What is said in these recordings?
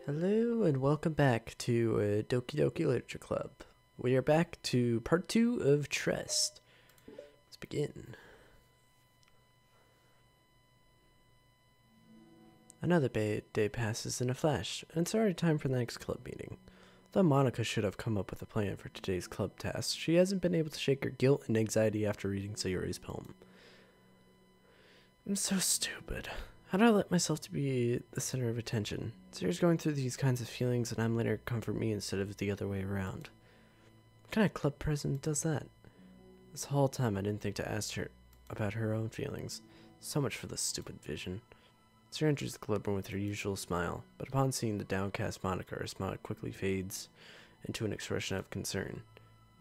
Hello and welcome back to Doki Doki Literature Club. We are back to part 2 of Trust. Let's begin. Another day passes in a flash, and it's already time for the next club meeting. Though Monica should have come up with a plan for today's club task, she hasn't been able to shake her guilt and anxiety after reading Sayori's poem. I'm so stupid. How do I let myself to be the center of attention? Sayori's going through these kinds of feelings and I'm letting her comfort me instead of the other way around. What kind of club president does that? This whole time I didn't think to ask her about her own feelings. So much for this stupid vision. Sayori enters the club room with her usual smile, but upon seeing the downcast Monica, her smile quickly fades into an expression of concern.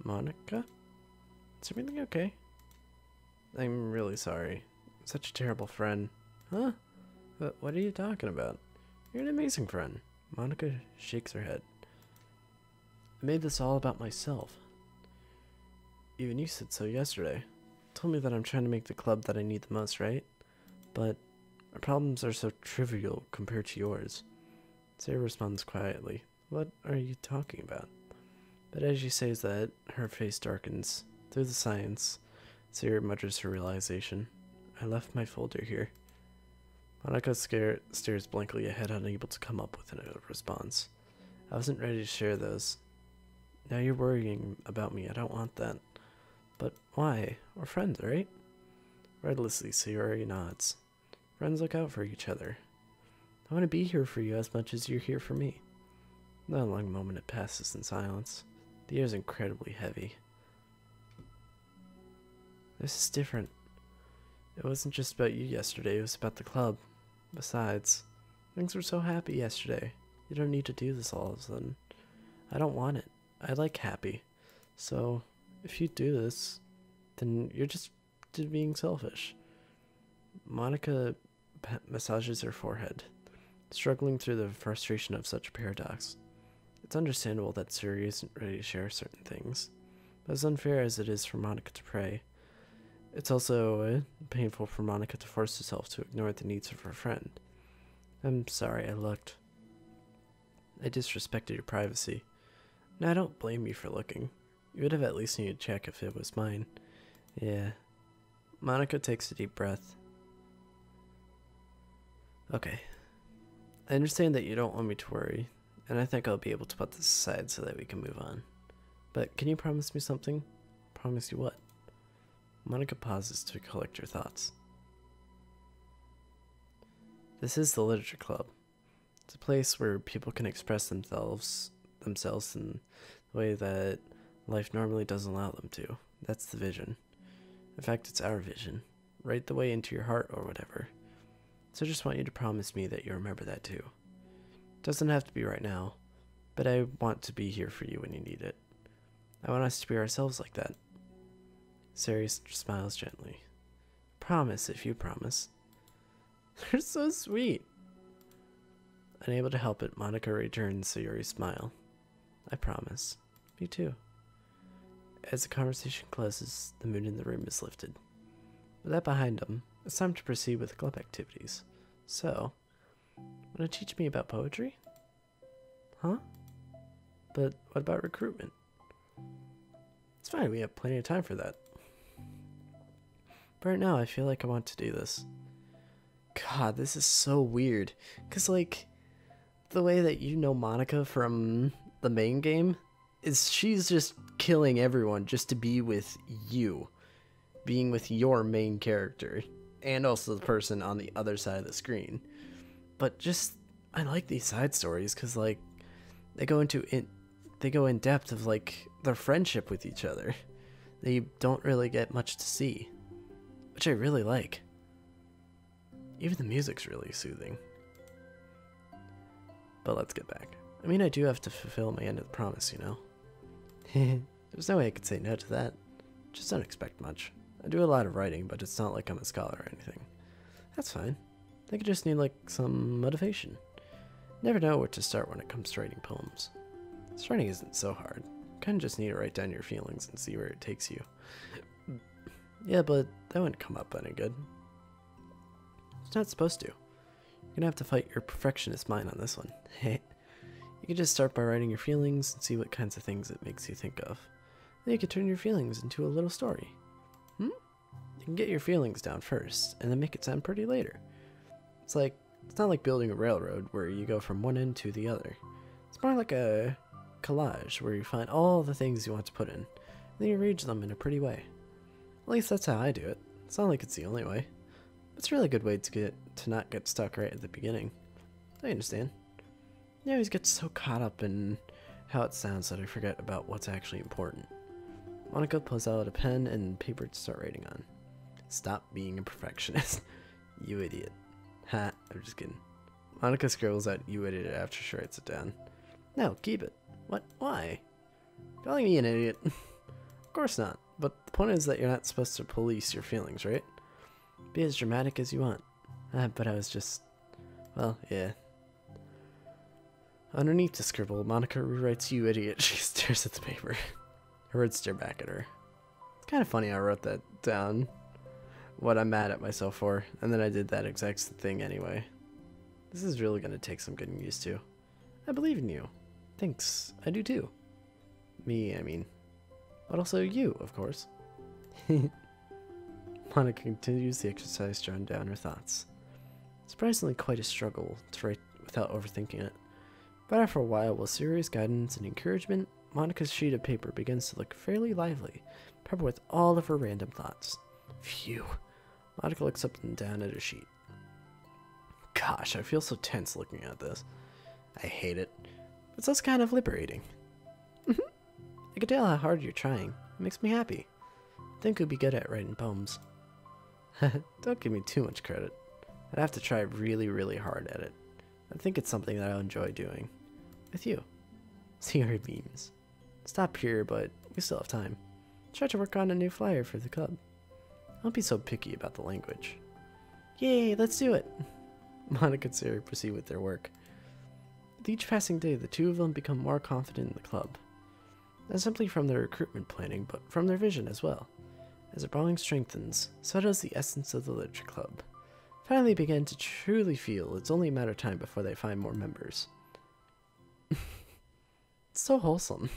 Monica? Is everything okay? I'm really sorry. I'm such a terrible friend. Huh? What are you talking about? You're an amazing friend. Monica shakes her head. I made this all about myself. Even you said so yesterday. Told me that I'm trying to make the club that I need the most, right? But our problems are so trivial compared to yours. Sarah responds quietly. What are you talking about? But as she says that, her face darkens. Through the silence, Sarah mutters her realization. I left my folder here. Monica stares blankly ahead, unable to come up with a response. I wasn't ready to share those. Now you're worrying about me. I don't want that. But why? We're friends, right? Wordlessly, Sayori nods. Friends look out for each other. I want to be here for you as much as you're here for me. Not a long moment it passes in silence. The air is incredibly heavy. This is different. It wasn't just about you yesterday, it was about the club. Besides, things were so happy yesterday. You don't need to do this all of a sudden. I don't want it. I like happy. So, if you do this, then you're just being selfish. Monica massages her forehead, struggling through the frustration of such a paradox. It's understandable that Suri isn't ready to share certain things, but as unfair as it is for Monica to pray, it's also painful for Monica to force herself to ignore the needs of her friend. I'm sorry I looked. I disrespected your privacy. Now I don't blame you for looking. You would have at least needed to check if it was mine. Yeah. Monica takes a deep breath. Okay. I understand that you don't want me to worry, and I think I'll be able to put this aside so that we can move on. But can you promise me something? Promise you what? Monica pauses to collect her thoughts. This is the Literature Club. It's a place where people can express themselves in the way that life normally doesn't allow them to. That's the vision. In fact, it's our vision. Right the way into your heart or whatever. So I just want you to promise me that you remember that too. It doesn't have to be right now, but I want to be here for you when you need it. I want us to be ourselves like that. Sari smiles gently. Promise if you promise. They're so sweet. Unable to help it, Monica returns Sayori's smile. I promise. Me too. As the conversation closes, the mood in the room is lifted. With that behind them, it's time to proceed with club activities. So, want to teach me about poetry? Huh? But what about recruitment? It's fine, we have plenty of time for that. But right now, I feel like I want to do this. God, this is so weird. Because, like, the way that you know Monica from the main game is she's just killing everyone just to be with you. Being with your main character. And also the person on the other side of the screen. But just, I like these side stories because, like, they go in depth of, like, their friendship with each other. They don't really get much to see. Which I really like. Even the music's really soothing. But let's get back. I mean, I do have to fulfill my end of the promise, you know? There's no way I could say no to that. Just don't expect much. I do a lot of writing, but it's not like I'm a scholar or anything. That's fine. I think I just need, like, some motivation. Never know where to start when it comes to writing poems. Starting isn't so hard. You kind of just need to write down your feelings and see where it takes you. Yeah, but that wouldn't come up any good. It's not supposed to. You're gonna have to fight your perfectionist mind on this one. You can just start by writing your feelings and see what kinds of things it makes you think of. Then you can turn your feelings into a little story. You can get your feelings down first, and then make it sound pretty later. It's not like building a railroad where you go from one end to the other. It's more like a collage where you find all the things you want to put in, and then you arrange them in a pretty way. At least that's how I do it. It's not like it's the only way. It's a really good way to not get stuck right at the beginning. I understand. I always get so caught up in how it sounds that I forget about what's actually important. Monica pulls out a pen and paper to start writing on. Stop being a perfectionist. You idiot. Ha, I'm just kidding. Monica scribbles out "you idiot" after she writes it down. No, keep it. What? Why? Calling me an idiot? Of course not. But the point is that you're not supposed to police your feelings, right? Be as dramatic as you want. But I was just... well, yeah. Underneath the scribble, Monica rewrites "you idiot." She stares at the paper. Her words stare back at her. It's kind of funny I wrote that down. What I'm mad at myself for, and then I did that exact thing anyway. This is really gonna take some getting used to. I believe in you. Thanks, I do too. Me, I mean. But also you, of course. Monica continues the exercise, jotting down her thoughts. Surprisingly quite a struggle to write without overthinking it. But after a while, with serious guidance and encouragement, Monica's sheet of paper begins to look fairly lively, peppered with all of her random thoughts. Phew. Monica looks up and down at her sheet. Gosh, I feel so tense looking at this. I hate it. It's also kind of liberating. I can tell how hard you're trying. It makes me happy. I think you'll be good at writing poems. Don't give me too much credit. I'd have to try really, really hard at it. I think it's something that I'll enjoy doing. With you. See her beams. Stop here, but we still have time. Try to work on a new flyer for the club. Don't be so picky about the language. Yay, let's do it! Monica and Sarah proceed with their work. With each passing day, the two of them become more confident in the club. Not simply from their recruitment planning, but from their vision as well. As their bonding strengthens, so does the essence of the literature club. Finally begin to truly feel it's only a matter of time before they find more members. It's so wholesome.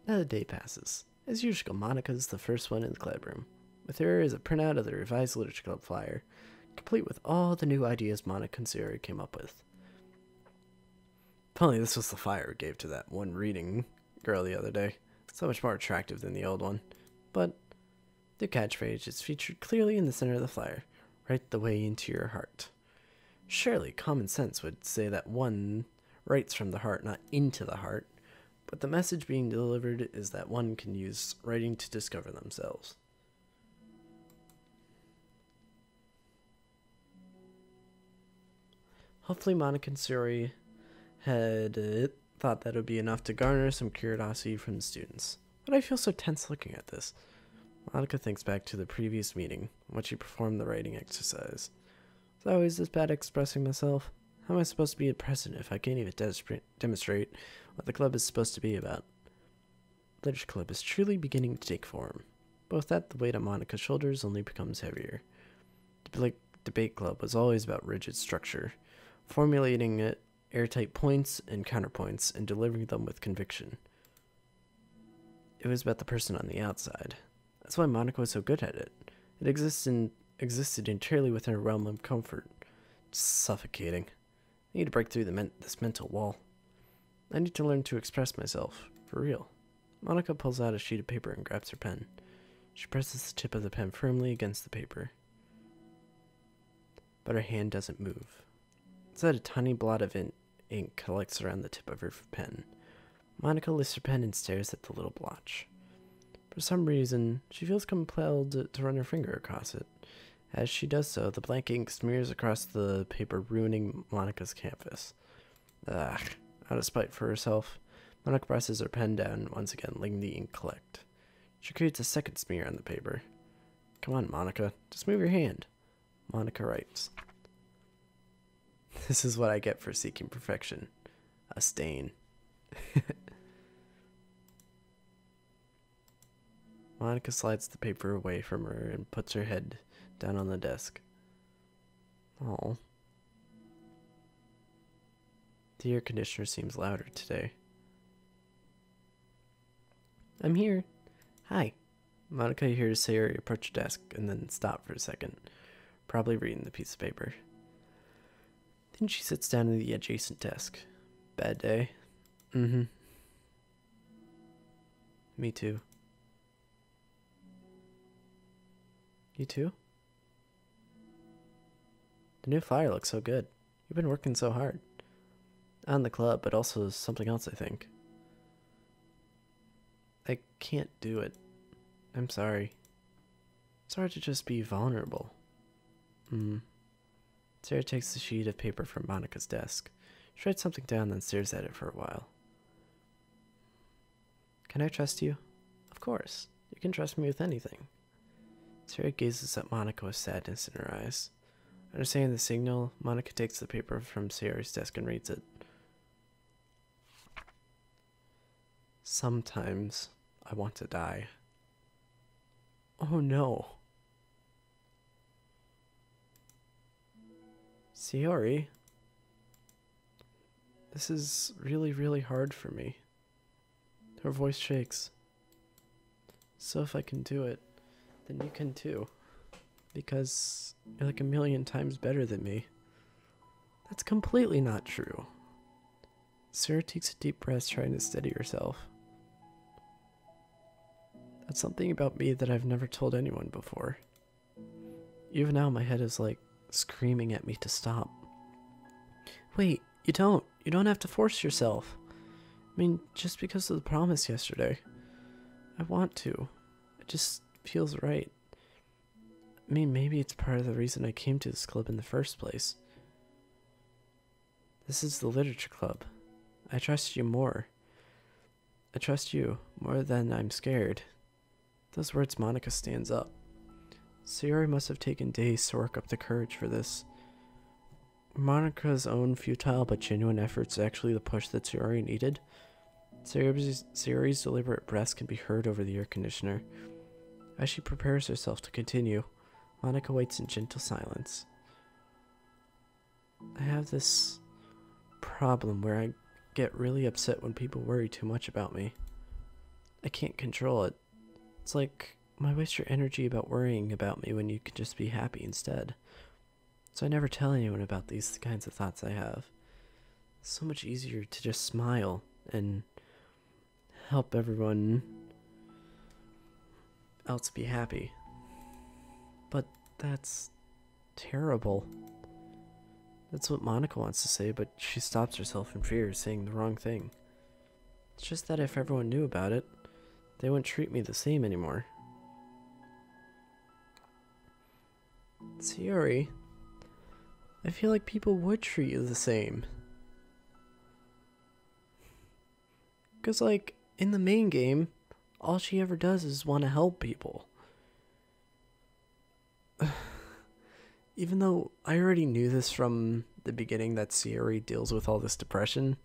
Another day passes. As usual, Monica is the first one in the club room. With her is a printout of the revised literature club flyer, complete with all the new ideas Monica and Sarah came up with. Apparently this was the flyer we gave to that one reading girl the other day. So much more attractive than the old one. But the catchphrase is featured clearly in the center of the flyer, right the way into your heart. Surely common sense would say that one writes from the heart, not into the heart. But the message being delivered is that one can use writing to discover themselves. Hopefully Monica and Suri had thought that would be enough to garner some curiosity from the students. But I feel so tense looking at this. Monica thinks back to the previous meeting, when she performed the writing exercise. Was I always this bad at expressing myself? How am I supposed to be a president if I can't even demonstrate what the club is supposed to be about? The Literature Club is truly beginning to take form. Both that, the weight on Monica's shoulders only becomes heavier. The debate club was always about rigid structure, formulating it airtight points and counterpoints and delivering them with conviction. It was about the person on the outside. That's why Monica was so good at it. It existed entirely within her realm of comfort. It's suffocating. I need to break through this mental wall. I need to learn to express myself, for real. Monica pulls out a sheet of paper and grabs her pen. She presses the tip of the pen firmly against the paper. But her hand doesn't move. Instead, a tiny blot of ink collects around the tip of her pen. Monica lifts her pen and stares at the little blotch. For some reason, she feels compelled to run her finger across it. As she does so, the blank ink smears across the paper, ruining Monica's canvas. Ugh. Out of spite for herself, Monica presses her pen down once again, letting the ink collect. She creates a second smear on the paper. Come on, Monica. Just move your hand. Monica writes. This is what I get for seeking perfection. A stain. Monica slides the paper away from her and puts her head down on the desk. Oh. The air conditioner seems louder today. I'm here. Hi. Monica hears Sayori approach the desk and then stop for a second, probably reading the piece of paper. Then she sits down at the adjacent desk. Bad day? Mm-hmm. Me too. You too? The new flyer looks so good. You've been working so hard. On the club, but also something else, I think. I can't do it. I'm sorry. It's hard to just be vulnerable. Sarah takes the sheet of paper from Monica's desk. She writes something down, then stares at it for a while. Can I trust you? Of course. You can trust me with anything. Sarah gazes at Monica with sadness in her eyes. Understanding the signal, Monica takes the paper from Sayori's desk and reads it. Sometimes I want to die. Oh no. Sayori, this is really, really hard for me. Her voice shakes. So if I can do it, then you can too. Because you're like a million times better than me. That's completely not true. Sarah takes a deep breath, trying to steady herself. That's something about me that I've never told anyone before. Even now my head is like screaming at me to stop. Wait, you don't have to force yourself. I mean, just because of the promise yesterday. I want to. It just feels right. I mean, maybe it's part of the reason I came to this club in the first place. This is the literature club. I trust you more. I trust you more than I'm scared. Those words, Monica stands up. Sayori must have taken days to work up the courage for this. Monica's own futile but genuine efforts actually the push that Sayori needed. Sayori's deliberate breaths can be heard over the air conditioner. As she prepares herself to continue, Monica waits in gentle silence. I have this problem where I get really upset when people worry too much about me. I can't control it. It's like, why waste your energy about worrying about me when you could just be happy instead? So I never tell anyone about these kinds of thoughts I have. It's so much easier to just smile and help everyone else be happy. But that's terrible. That's what Monica wants to say, but she stops herself in fear of saying the wrong thing. It's just that if everyone knew about it, they wouldn't treat me the same anymore. Sayori, I feel like people would treat you the same. Because, like, in the main game, all she ever does is want to help people. Even though I already knew this from the beginning that Sayori deals with all this depression,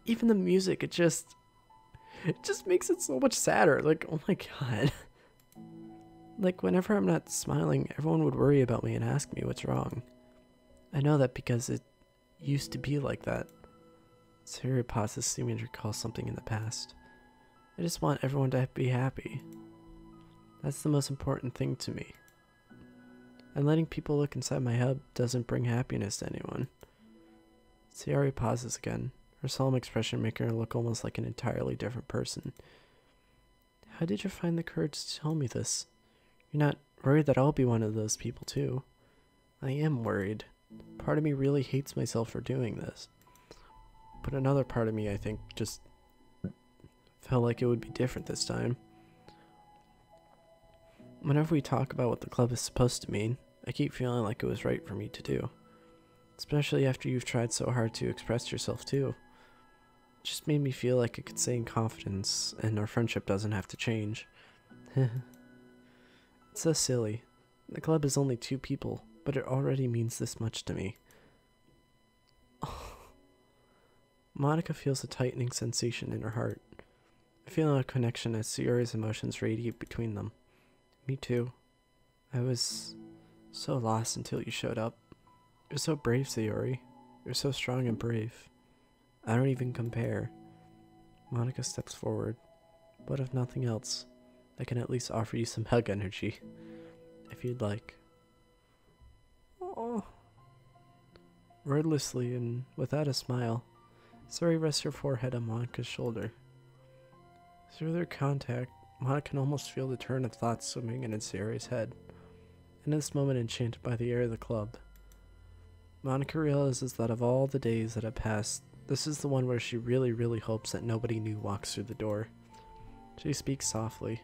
even the music, it just makes it so much sadder. Like, oh my god. Like, whenever I'm not smiling, everyone would worry about me and ask me what's wrong. I know that because it used to be like that. Sayori pauses, seeming to recall something in the past. I just want everyone to be happy. That's the most important thing to me. And letting people look inside my head doesn't bring happiness to anyone. Sayori pauses again, her solemn expression making her look almost like an entirely different person. How did you find the courage to tell me this? You're not worried that I'll be one of those people too? I am worried. Part of me really hates myself for doing this. But another part of me, I think, just felt like it would be different this time. Whenever we talk about what the club is supposed to mean, I keep feeling like it was right for me to do. Especially after you've tried so hard to express yourself too. It just made me feel like I could say in confidence, and our friendship doesn't have to change. It's so silly. The club is only 2 people, but it already means this much to me. Monica feels a tightening sensation in her heart. I feel a connection as Sayori's emotions radiate between them. Me too. I was so lost until you showed up. You're so brave, Sayori. You're so strong and brave. I don't even compare. Monica steps forward. But if nothing else, I can at least offer you some hug energy, if you'd like. Oh. Wordlessly and without a smile, Sari rests her forehead on Monica's shoulder. Through their contact, Monica can almost feel the turn of thoughts swimming in Sari's head. In this moment, enchanted by the air of the club, Monica realizes that of all the days that have passed, this is the one where she really, really hopes that nobody new walks through the door. She speaks softly.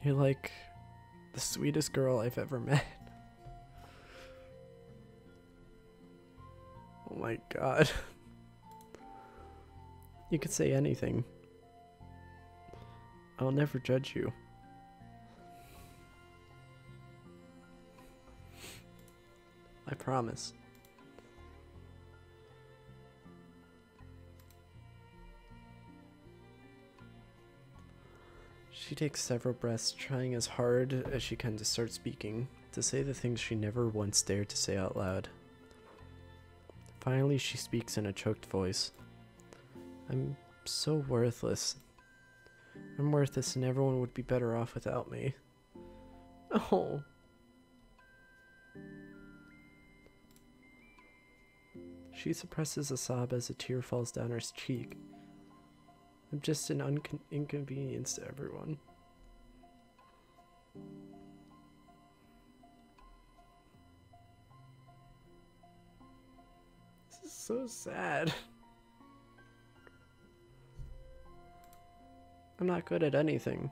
You're like the sweetest girl I've ever met. Oh my god. You could say anything. I'll never judge you. I promise. She takes several breaths, trying as hard as she can to start speaking, to say the things she never once dared to say out loud. Finally, she speaks in a choked voice. I'm so worthless. I'm worthless and everyone would be better off without me. Oh. She suppresses a sob as a tear falls down her cheek. I'm just an inconvenience to everyone. This is so sad. I'm not good at anything.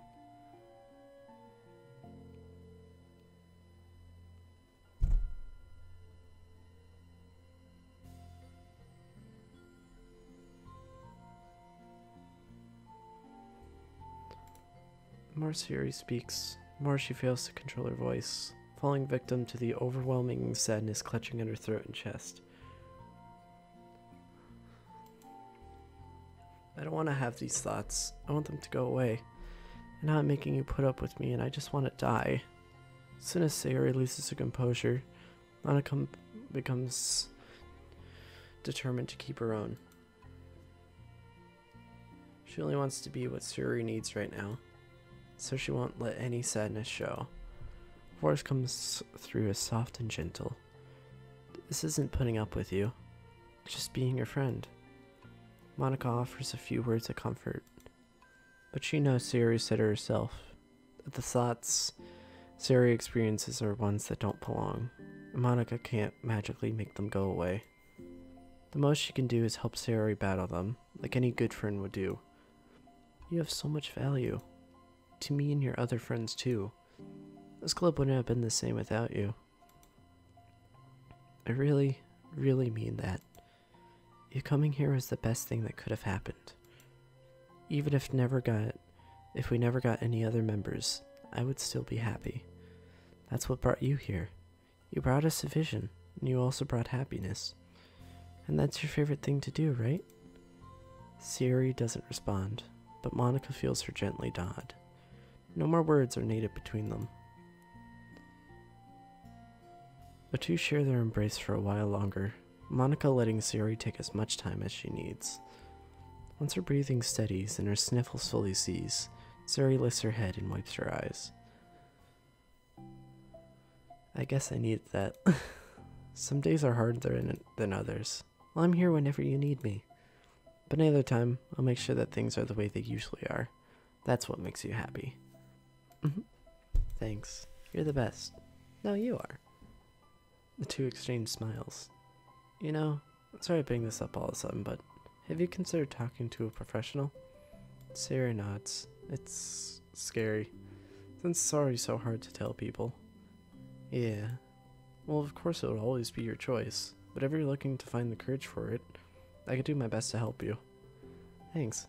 The more Siri speaks, the more she fails to control her voice, falling victim to the overwhelming sadness clutching at her throat and chest. I don't want to have these thoughts. I want them to go away. And now I'm making you put up with me and I just want to die. As soon as Sayori loses her composure, Monica becomes determined to keep her own. She only wants to be what Sayori needs right now, so she won't let any sadness show. Her voice comes through as soft and gentle. This isn't putting up with you, it's just being your friend. Monica offers a few words of comfort, but she knows Sayori said it herself, that the thoughts Sayori experiences are ones that don't belong, and Monica can't magically make them go away. The most she can do is help Sayori battle them, like any good friend would do. You have so much value, to me and your other friends too. This club wouldn't have been the same without you. I really, really mean that. You coming here was the best thing that could have happened. Even if we never got any other members, I would still be happy. That's what brought you here. You brought us a vision, and you also brought happiness. And that's your favorite thing to do, right? Sayori doesn't respond, but Monica feels her gently nod. No more words are needed between them. The two share their embrace for a while longer, Monica letting Sayori take as much time as she needs. Once her breathing steadies and her sniffles fully cease, Sayori lifts her head and wipes her eyes. I guess I needed that. Some days are harder than others. Well, I'm here whenever you need me. But another time, I'll make sure that things are the way they usually are. That's what makes you happy. Thanks. You're the best. No, you are. The two exchange smiles. You know, sorry to bring this up all of a sudden, but have you considered talking to a professional? Sayori nods. It's scary. Since it's already so hard to tell people. Yeah. Well, of course it would always be your choice. But if you're looking to find the courage for it, I could do my best to help you. Thanks.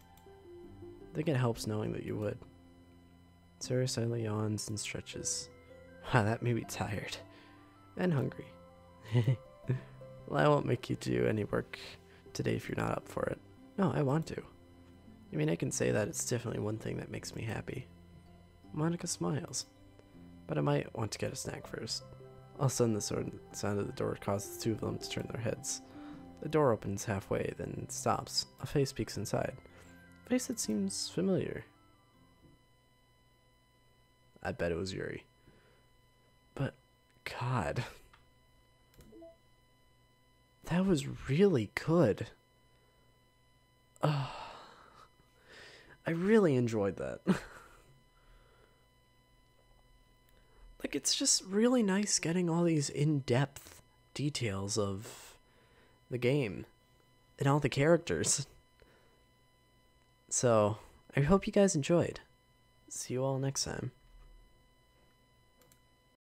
I think it helps knowing that you would. Sayori silently yawns and stretches. Wow, that made me tired. And hungry. Well, I won't make you do any work today if you're not up for it. No, I want to. I mean, I can say that it's definitely one thing that makes me happy. Monica smiles. But I might want to get a snack first. All of a sudden, the sound of the door causes the two of them to turn their heads. The door opens halfway, then stops. A face peeks inside. A face that seems familiar. I bet it was Yuri. But, God. That was really good. I really enjoyed that. Like, it's just really nice getting all these in-depth details of the game and all the characters. So, I hope you guys enjoyed. See you all next time.